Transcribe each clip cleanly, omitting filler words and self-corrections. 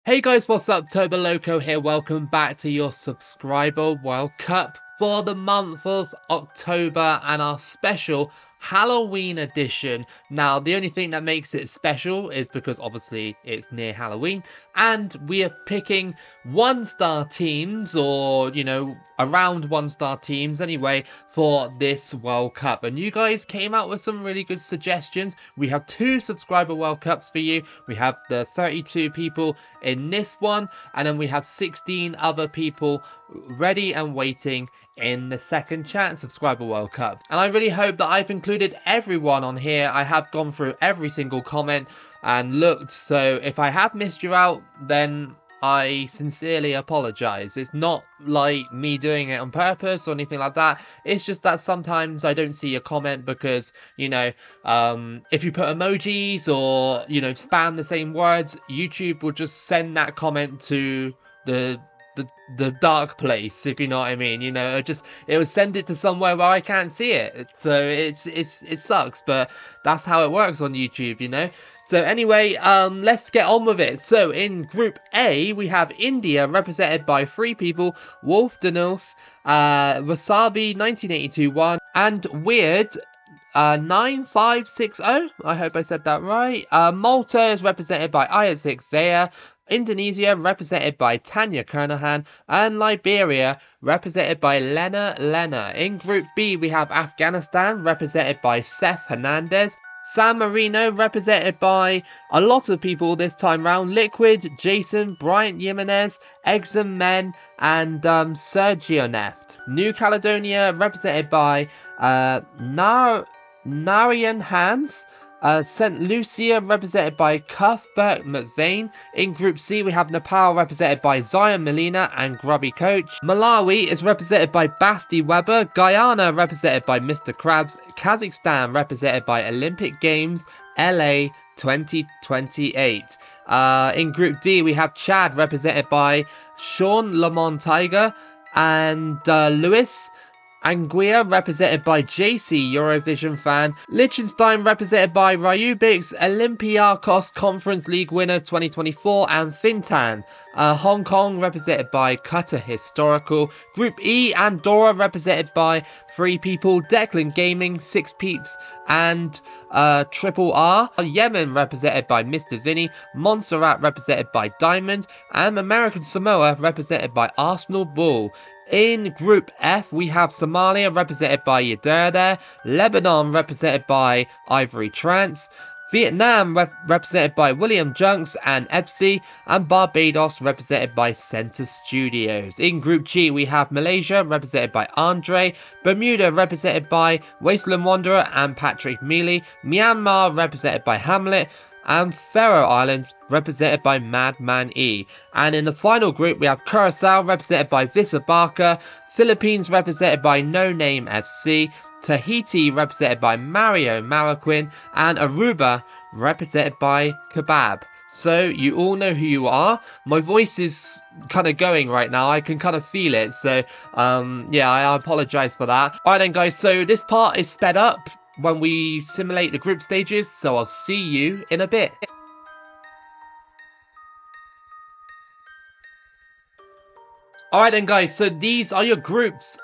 Hey guys, what's up? Toboloco here. Welcome back to your subscriber World Cup for the month of October and our special Halloween edition. Now, the only thing that makes it special is because obviously it's near Halloween and we are picking one-star teams or, around one-star teams anyway for this World Cup. And you guys came out with some really good suggestions. We have 2 subscriber World Cups for you. We have the 32 people in this one, and then we have 16 other people ready and waiting in the second chance subscriber World Cup. And I really hope that I've included everyone on here. I have gone through every single comment and looked, so if I have missed you out, then I sincerely apologize. It's not like me doing it on purpose or anything like that. It's just that sometimes I don't see your comment because, if you put emojis or, spam the same words, YouTube will just send that comment to the dark place, if you know what I mean. It will send it to somewhere where I can't see it. So it sucks, but that's how it works on YouTube. So anyway, let's get on with it. So in Group A, we have India represented by 3 people: Wolf Danulf, Wasabi 1982-1, and Weird 9560. I hope I said that right. Malta is represented by Isaac Thayer, Indonesia represented by Tanya Kernahan, and Liberia represented by Lena. In Group B, we have Afghanistan represented by Seth Hernandez, San Marino represented by a lot of people this time round: Liquid, Jason, Bryant Jimenez, Exum Men, and Sergio Neft. New Caledonia represented by Narayan Hans, St. Lucia represented by Cuthbert McVeigh. In Group C, we have Nepal represented by Zion Molina and Grubby Coach. Malawi is represented by Basti Weber. Guyana represented by Mr. Krabs. Kazakhstan represented by Olympic Games LA 2028. In Group D, we have Chad represented by Sean Lamont Tiger and Luis Anguilla represented by JC Eurovision fan. Liechtenstein represented by Ryubix, Olympiakos Conference League winner 2024, and Fintan. Hong Kong represented by Qatar Historical. Group E, Andorra represented by 3 people: Declan Gaming, 6 Peeps, and Triple R. Yemen represented by Mr. Vinny. Montserrat represented by Diamond, and American Samoa represented by Arsenal Bull. In Group F, we have Somalia represented by Yaderde, Lebanon represented by Ivory Trance, Vietnam represented by William Junks and Ebsy, and Barbados represented by Center Studios. In Group G, we have Malaysia represented by Andre, Bermuda represented by Wasteland Wanderer and Patrick Mealy, Myanmar represented by Hamlet, and Faroe Islands represented by Madman E. And in the final group, we have Curacao represented by Vissa Barker, Philippines represented by No Name FC, Tahiti represented by Mario Maraquin, and Aruba represented by Kebab. So you all know who you are. My voice is kind of going right now. I can kind of feel it. So yeah, I apologize for that. Alright then guys, so this part is sped up when we simulate the group stages, so I'll see you in a bit. Alright then guys, so these are your groups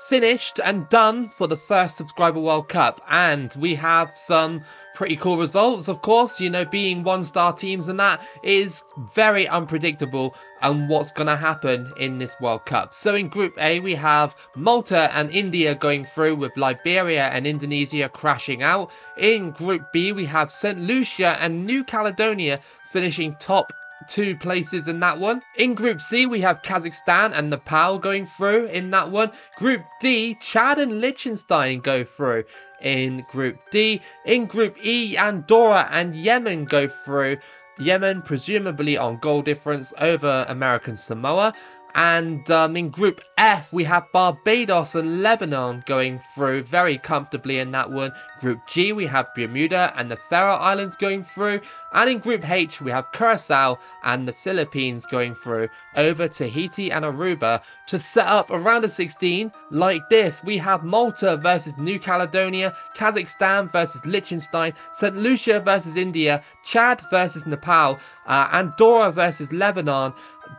finished and done for the first subscriber World Cup, and we have some pretty cool results. Of course, being 1-star teams and that is very unpredictable and what's going to happen in this World Cup. So in Group A, we have Malta and India going through, with Liberia and Indonesia crashing out. In Group B, we have St. Lucia and New Caledonia finishing top 2 places in that one. In Group C, we have Kazakhstan and Nepal going through in that one. Group D, Chad and Liechtenstein go through in Group D. In Group E, Andorra and Yemen go through. Yemen presumably on goal difference over American Samoa. And in Group F, we have Barbados and Lebanon going through very comfortably in that one. Group G, we have Bermuda and the Faroe Islands going through. And in Group H, we have Curacao and the Philippines going through over Tahiti and Aruba to set up a round of 16 like this. We have Malta versus New Caledonia, Kazakhstan versus Liechtenstein, St. Lucia versus India, Chad versus Nepal, Andorra versus Lebanon,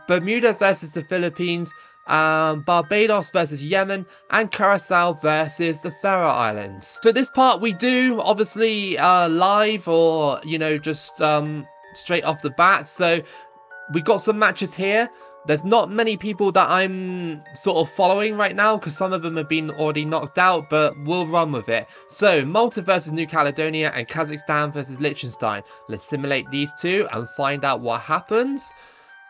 Bermuda versus the Philippines, Barbados versus Yemen, and Curacao versus the Faroe Islands. So this part we do obviously live, or just straight off the bat. So we got some matches here. There's not many people that I'm sort of following right now because some of them have been already knocked out, but we'll run with it. So Malta versus New Caledonia and Kazakhstan versus Liechtenstein. Let's simulate these two and find out what happens.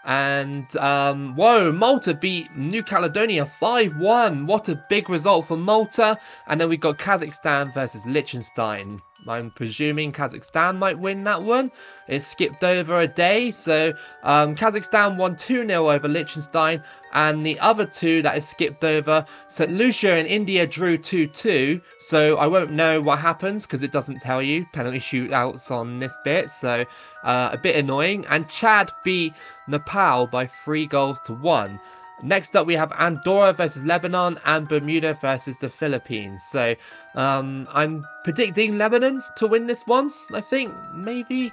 And, whoa, Malta beat New Caledonia 5-1. What a big result for Malta. And then we got Kazakhstan versus Liechtenstein. I'm presuming Kazakhstan might win that one. It skipped over a day. So, Kazakhstan won 2-0 over Liechtenstein. And the other two that is skipped over, St. Lucia and India drew 2-2. So, I won't know what happens because it doesn't tell you. Penalty shootouts on this bit. So, a bit annoying. And Chad beat Nepal by 3-1. Next up, we have Andorra versus Lebanon and Bermuda versus the Philippines. So, I'm predicting Lebanon to win this one, I think, maybe.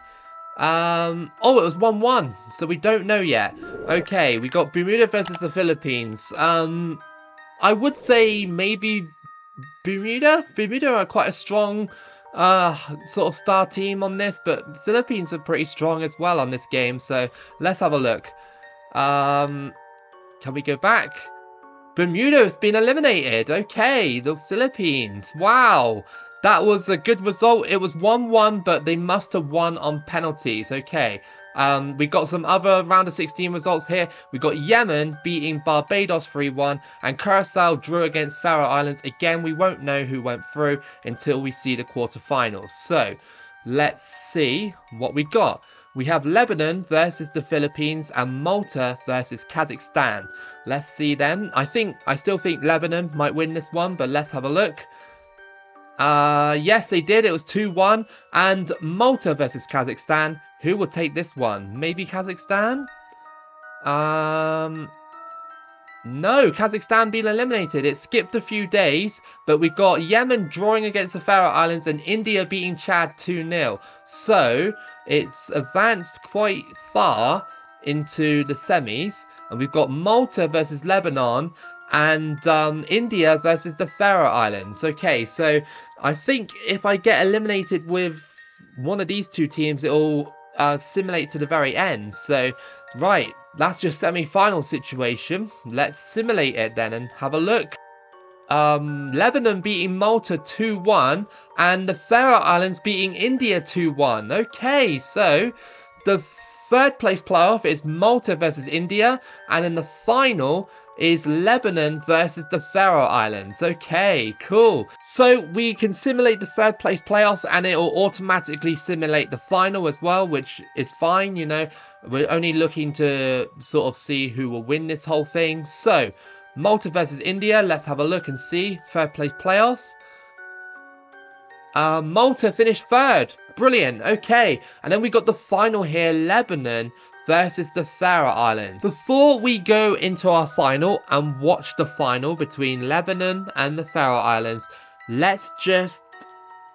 Oh, it was 1-1, so we don't know yet. Okay, we got Bermuda versus the Philippines. I would say maybe Bermuda. Bermuda are quite a strong sort of star team on this, but the Philippines are pretty strong as well on this game. So, let's have a look. Can we go back? Bermuda has been eliminated. Okay, the Philippines. Wow. That was a good result. It was 1-1, but they must have won on penalties. Okay. We got some other round of 16 results here. We got Yemen beating Barbados 3-1, and Curacao drew against Faroe Islands. Again, we won't know who went through until we see the quarterfinals. So, let's see what we got. We have Lebanon versus the Philippines and Malta versus Kazakhstan. Let's see then. I still think Lebanon might win this one, but let's have a look. Yes, they did. It was 2-1. And Malta versus Kazakhstan. Who will take this one? Maybe Kazakhstan? No, Kazakhstan being eliminated. It skipped a few days, but we got Yemen drawing against the Faroe Islands and India beating Chad 2-0. So, it's advanced quite far into the semis. And we've got Malta versus Lebanon and India versus the Faroe Islands. Okay, so I think if I get eliminated with one of these two teams, it'll simulate to the very end. So, right, that's your semi-final situation. Let's simulate it then and have a look. Lebanon beating Malta 2-1 and the Faroe Islands beating India 2-1. Okay, so the third place playoff is Malta versus India, and in the final is Lebanon versus the Faroe Islands. Okay, cool. So we can simulate the third place playoff and it will automatically simulate the final as well, which is fine, We're only looking to sort of see who will win this whole thing. So, Malta versus India, let's have a look and see. Third place playoff. Malta finished third. Brilliant. Okay. And then we got the final here, Lebanon versus the Faroe Islands. Before we go into our final and watch the final between Lebanon and the Faroe Islands, let's just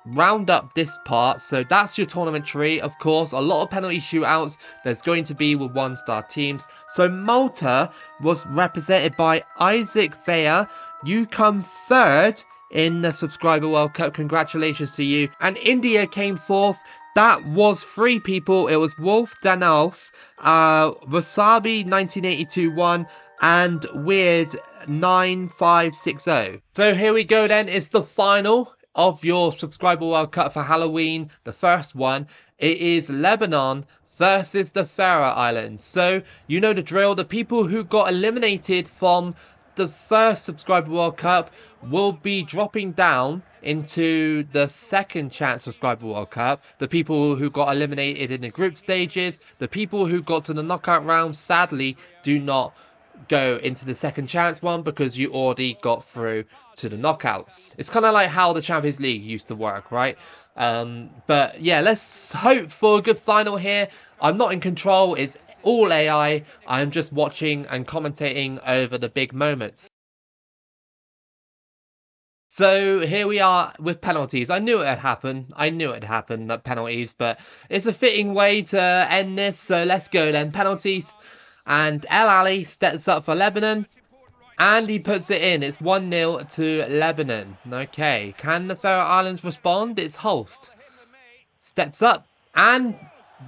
round up this part. So that's your tournament tree. Of course, a lot of penalty shootouts there's going to be with 1-star teams. So Malta was represented by Isaac Vea. You come third in the Subscriber World Cup. Congratulations to you. And India came fourth. That was 3 people. It was Wolf Danalf, Wasabi 1982-1, and Weird 9560. So here we go then. It's the final of your Subscriber World Cup for Halloween, the first one. It is Lebanon versus the Faroe Islands. So you know the drill. The people who got eliminated from the first Subscriber World Cup will be dropping down into the second chance Subscriber World Cup. The people who got eliminated in the group stages, the people who got to the knockout round, sadly do not go into the second chance one because you already got through to the knockouts. It's kind of like how the Champions League used to work, right? But yeah, let's hope for a good final here. I'm not in control. It's all AI. I'm just watching and commentating over the big moments. So here we are with penalties. I knew it had happened. That penalties, but it's a fitting way to end this. So let's go then. Penalties. And El Ali steps up for Lebanon. And he puts it in. It's 1-0 to Lebanon. Okay. Can the Faroe Islands respond? It's Holst. Steps up. And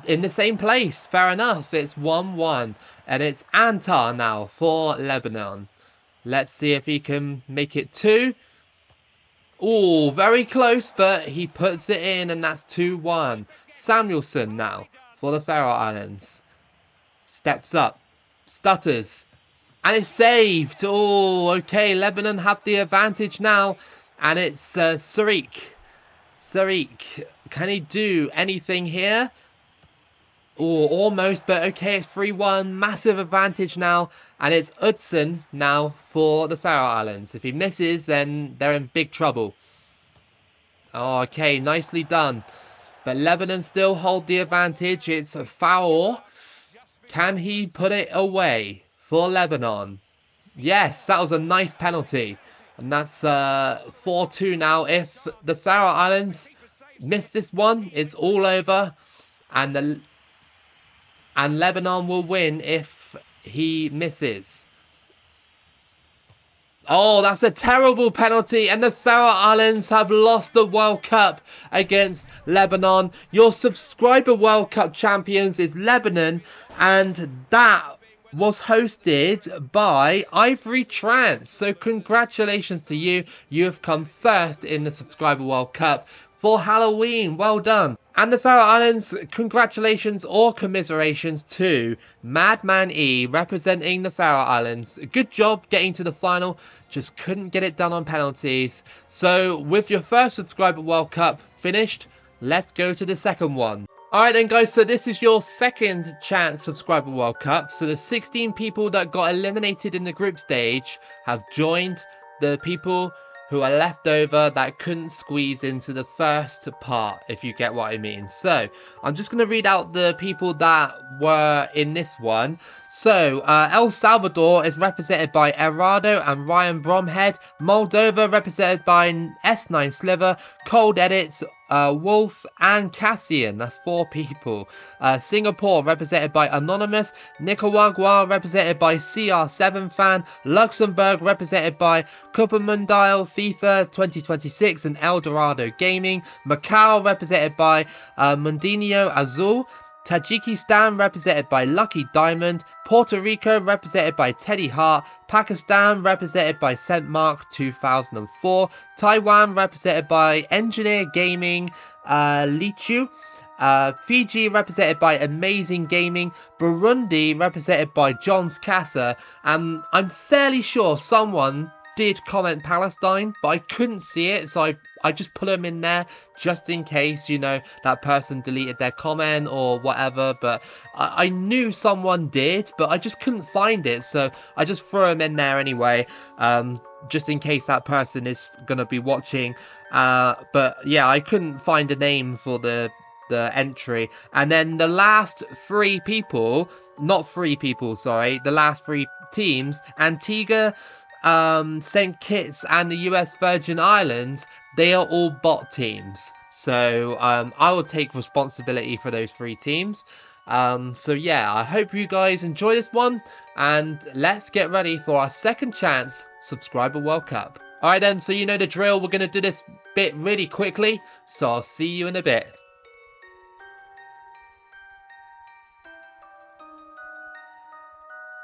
in the same place. Fair enough. It's 1-1. And it's Antar now for Lebanon. Let's see if he can make it 2. Oh, very close, but he puts it in, and that's 2-1. Samuelson now for the Faroe Islands. Steps up. Stutters. And it's saved. Oh, okay. Lebanon have the advantage now. And it's Sarik. Sarik. Can he do anything here? Oh, almost, but okay, it's 3-1. Massive advantage now. And it's Utzon now for the Faroe Islands. If he misses, then they're in big trouble. Oh, okay, nicely done. But Lebanon still hold the advantage. It's a foul. Can he put it away for Lebanon? Yes, that was a nice penalty. And that's 4-2 now. If the Faroe Islands miss this one, it's all over. And Lebanon will win if he misses. Oh, that's a terrible penalty. And the Faroe Islands have lost the World Cup against Lebanon. Your subscriber World Cup champions is Lebanon. And that was hosted by Ivory Trance. So congratulations to you. You have come first in the subscriber World Cup for Halloween. Well done. And the Faroe Islands, congratulations or commiserations to Madman E representing the Faroe Islands. Good job getting to the final, just couldn't get it done on penalties. So with your first subscriber World Cup finished, let's go to the second one. Alright then guys, so this is your second chance subscriber World Cup. So the 16 people that got eliminated in the group stage have joined the people who are left over that couldn't squeeze into the first part, if you get what I mean. So, I'm just going to read out the people that were in this one. So, El Salvador is represented by Errado and Ryan Bromhead. Moldova represented by S9 Sliver, Cold Edits, Wolf and Cassian. That's 4 people. Singapore represented by Anonymous. Nicaragua represented by CR7 Fan. Luxembourg represented by Cupamundile, FIFA 2026 and Eldorado Gaming. Macau represented by Mundinho Azul. Tajikistan represented by Lucky Diamond. Puerto Rico represented by Teddy Hart. Pakistan represented by Scentmark 2004. Taiwan represented by Engineer Gaming Lichu. Fiji represented by Amazing Gaming. Burundi represented by John's Casa. And I'm fairly sure someone did comment Palestine, but I couldn't see it, so I just put them in there just in case, you know, that person deleted their comment or whatever. But I knew someone did, but I just couldn't find it, so I just threw them in there anyway, just in case that person is gonna be watching. But yeah, I couldn't find a name for the entry. And then the last 3 people, the last 3 teams, Antigua, St. Kitts and the US Virgin Islands, they are all bot teams. So I will take responsibility for those 3 teams. So yeah, I hope you guys enjoy this one, and let's get ready for our second chance subscriber World Cup. Alright then, so you know the drill, we're going to do this bit really quickly, so I'll see you in a bit.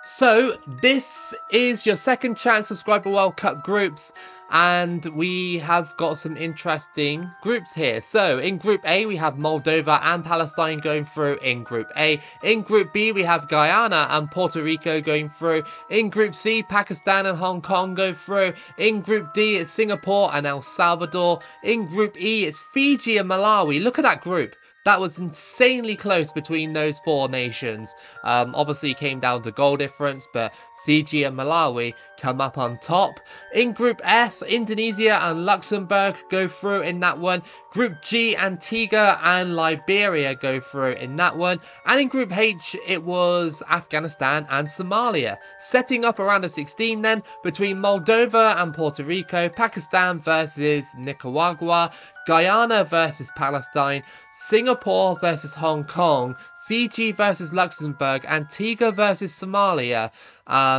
So, this is your second chance subscriber World Cup groups, and we have got some interesting groups here. So, in Group A, we have Moldova and Palestine going through in Group A. In Group B, we have Guyana and Puerto Rico going through. In Group C, Pakistan and Hong Kong go through. In Group D, it's Singapore and El Salvador. In Group E, it's Fiji and Malawi. Look at that group. That was insanely close between those 4 nations. Obviously, it came down to goal difference, but Fiji and Malawi come up on top. In Group F, Indonesia and Luxembourg go through in that one. Group G, Antigua and Liberia go through in that one. And in Group H, it was Afghanistan and Somalia. Setting up around a 16 then, between Moldova and Puerto Rico, Pakistan versus Nicaragua, Guyana versus Palestine, Singapore versus Hong Kong, Fiji versus Luxembourg, Antigua versus Somalia,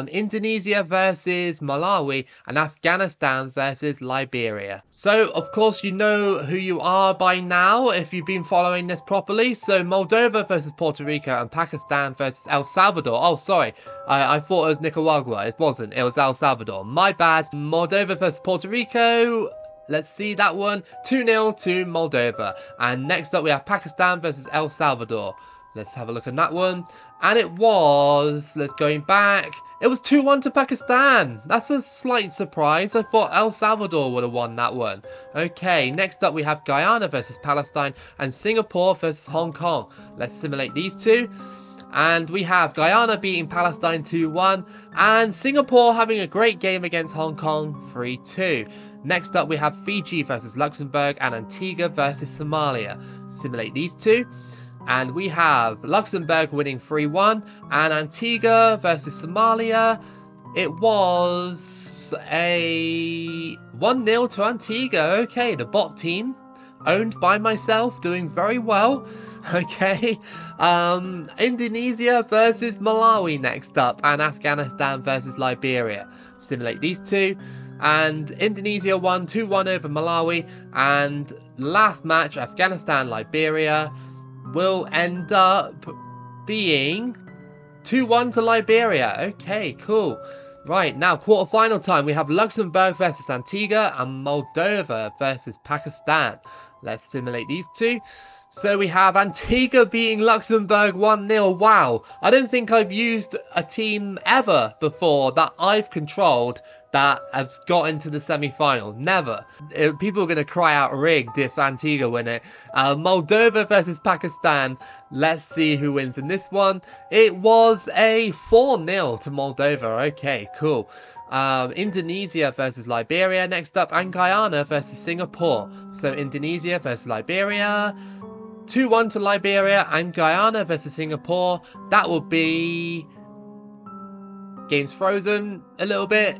Indonesia versus Malawi, and Afghanistan versus Liberia. So, of course, you know who you are by now if you've been following this properly. So, Moldova versus Puerto Rico and Pakistan versus El Salvador. Oh, sorry. I thought it was Nicaragua. It wasn't. It was El Salvador. My bad. Moldova versus Puerto Rico. Let's see that one. 2-0 to Moldova. And next up we have Pakistan versus El Salvador. Let's have a look at that one. And it was, let's going back, it was 2-1 to Pakistan. That's a slight surprise. I thought El Salvador would have won that one. Okay, next up we have Guyana versus Palestine and Singapore versus Hong Kong. Let's simulate these two. And we have Guyana beating Palestine 2-1 and Singapore having a great game against Hong Kong 3-2. Next up we have Fiji versus Luxembourg and Antigua versus Somalia. Simulate these two. And we have Luxembourg winning 3-1 and Antigua versus Somalia. It was a 1-0 to Antigua. Okay, the bot team owned by myself doing very well. Okay, Indonesia versus Malawi next up and Afghanistan versus Liberia. Simulate these two. And Indonesia won 2-1 over Malawi. And last match, Afghanistan-Liberia, will end up being 2-1 to Liberia. Okay, cool. Right, now quarter-final time. We have Luxembourg versus Antigua and Moldova versus Pakistan. Let's simulate these two. So we have Antigua beating Luxembourg 1-0. Wow, I don't think I've used a team ever before that I've controlled that has got into the semi-final. Never. People are going to cry out rigged if Antigua win it. Moldova versus Pakistan. Let's see who wins in this one. It was a 4-0 to Moldova. Okay, cool. Indonesia versus Liberia next up, and Guyana versus Singapore. So Indonesia versus Liberia, 2-1 to Liberia, and Guyana versus Singapore. That will be games frozen a little bit.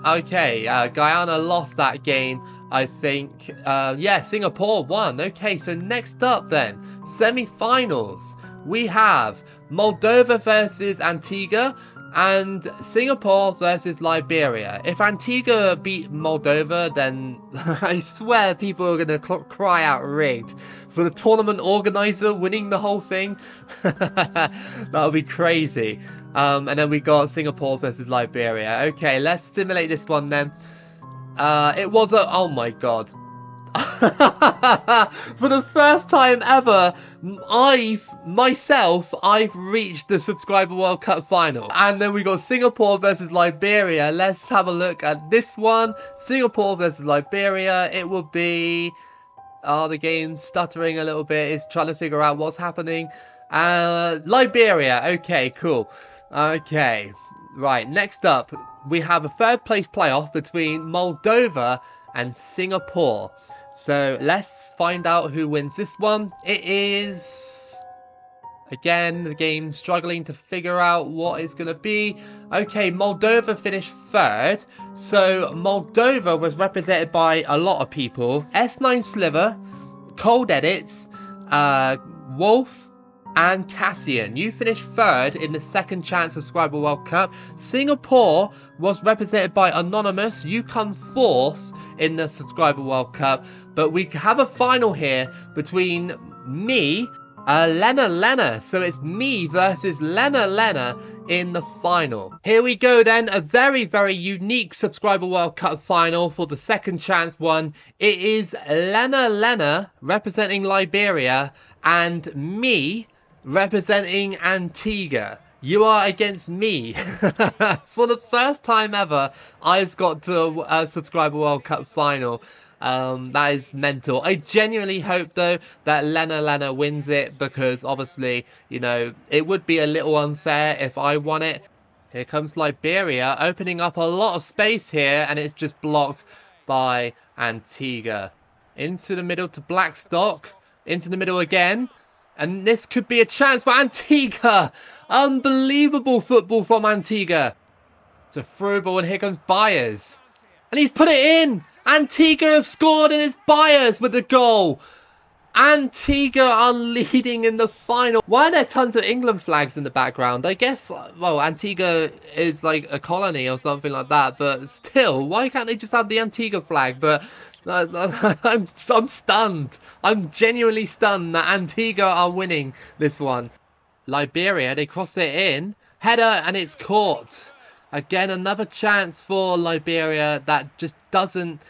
Okay, Guyana lost that game, I think. Yeah, Singapore won. Okay, so next up then, semi-finals. We have Moldova versus Antigua and Singapore versus Liberia. If Antigua beat Moldova, then I swear people are going to cry out rigged. For the tournament organizer winning the whole thing, that would be crazy. And then we got Singapore versus Liberia. Okay, let's simulate this one then. It was a... oh my god. For the first time ever, I've reached the Subscriber World Cup final. And then we got Singapore versus Liberia. Let's have a look at this one. Singapore versus Liberia. It will be... oh, the game's stuttering a little bit. It's trying to figure out what's happening. Liberia. Okay, cool. Okay. Right, next up, we have a third place playoff between Moldova and Singapore. So let's find out who wins this one. It is... again, the game's struggling to figure out what it's going to be. Okay, Moldova finished third. So Moldova was represented by a lot of people. S9 Sliver, Cold Edits, Wolf, and Cassian. You finished third in the second chance Subscriber World Cup. Singapore was represented by Anonymous. You come fourth in the Subscriber World Cup. But we have a final here between me, Lena. So it's me versus Lena in the final. Here we go then, a very, very unique Subscriber World Cup final for the second chance one. It is Lena representing Liberia and me representing Antigua. You are against me. For the first time ever, I've got to a Subscriber World Cup final. That is mental. I genuinely hope though that Lena wins it, because obviously, you know, it would be a little unfair if I won it. Here comes Liberia, opening up a lot of space here, and it's just blocked by Antigua. Into the middle to Blackstock, into the middle again, and this could be a chance for Antigua. Unbelievable football from Antigua. It's a through ball, and here comes Byers. And he's put it in! Antigua have scored, and it's Byers with the goal. Antigua are leading in the final. Why are there tons of England flags in the background? I guess, well, Antigua is like a colony or something like that, but still, why can't they just have the Antigua flag? But I'm stunned. I'm genuinely stunned that Antigua are winning this one. Liberia, they cross it in. Header, and it's caught. Again, another chance for Liberia that just doesn't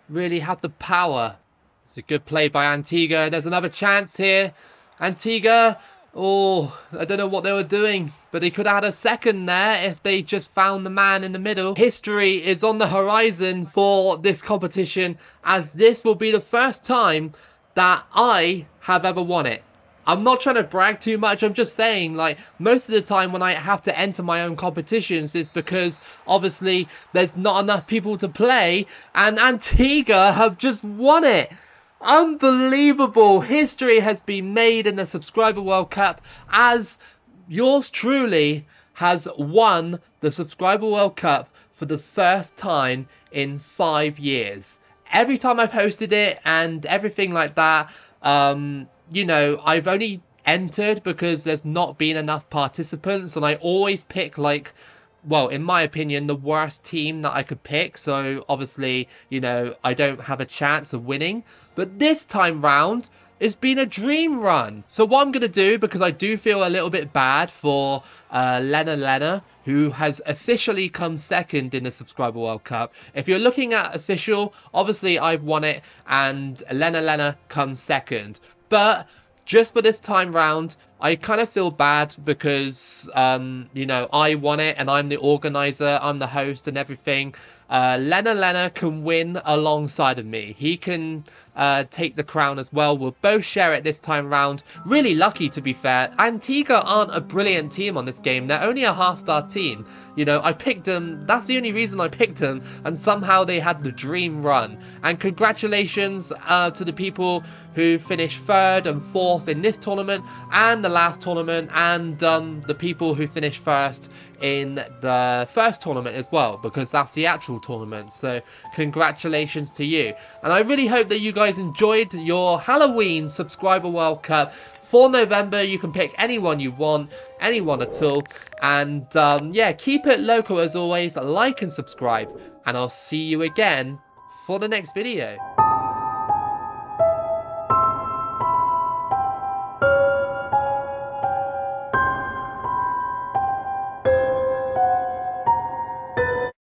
really have the power. It's a good play by Antigua. There's another chance here. Antigua, oh, I don't know what they were doing, but they could have had a second there if they just found the man in the middle. History is on the horizon for this competition, as this will be the first time that I have ever won it. I'm not trying to brag too much, I'm just saying, like, most of the time when I have to enter my own competitions, it's because, obviously, there's not enough people to play, and Antigua have just won it. Unbelievable. History has been made in the Subscriber World Cup, as yours truly has won the Subscriber World Cup for the first time in 5 years. Every time I've hosted it and everything like that, you know, I've only entered because there's not been enough participants, and I always pick, like, well, in my opinion, the worst team that I could pick. So obviously, you know, I don't have a chance of winning. But this time round, it's been a dream run. So what I'm going to do, because I do feel a little bit bad for Lena, who has officially come second in the Subscriber World Cup. If you're looking at official, obviously I've won it and Lena comes second. But just for this time round, I kind of feel bad because, you know, I won it and I'm the organizer, I'm the host and everything. Lena can win alongside of me. He can take the crown as well. We'll both share it this time round. Really lucky, to be fair. Antigua aren't a brilliant team on this game. They're only a half-star team. You know, I picked them. That's the only reason I picked them. And somehow they had the dream run. And congratulations to the people who finished 3rd and 4th in this tournament and the last tournament, and the people who finished 1st in the first tournament as well, because that's the actual tournament. So congratulations to you, and I really hope that you guys enjoyed your Halloween Subscriber World Cup. For November, you can pick anyone you want, anyone at all, and yeah, keep it local as always. Like and subscribe, and I'll see you again for the next video.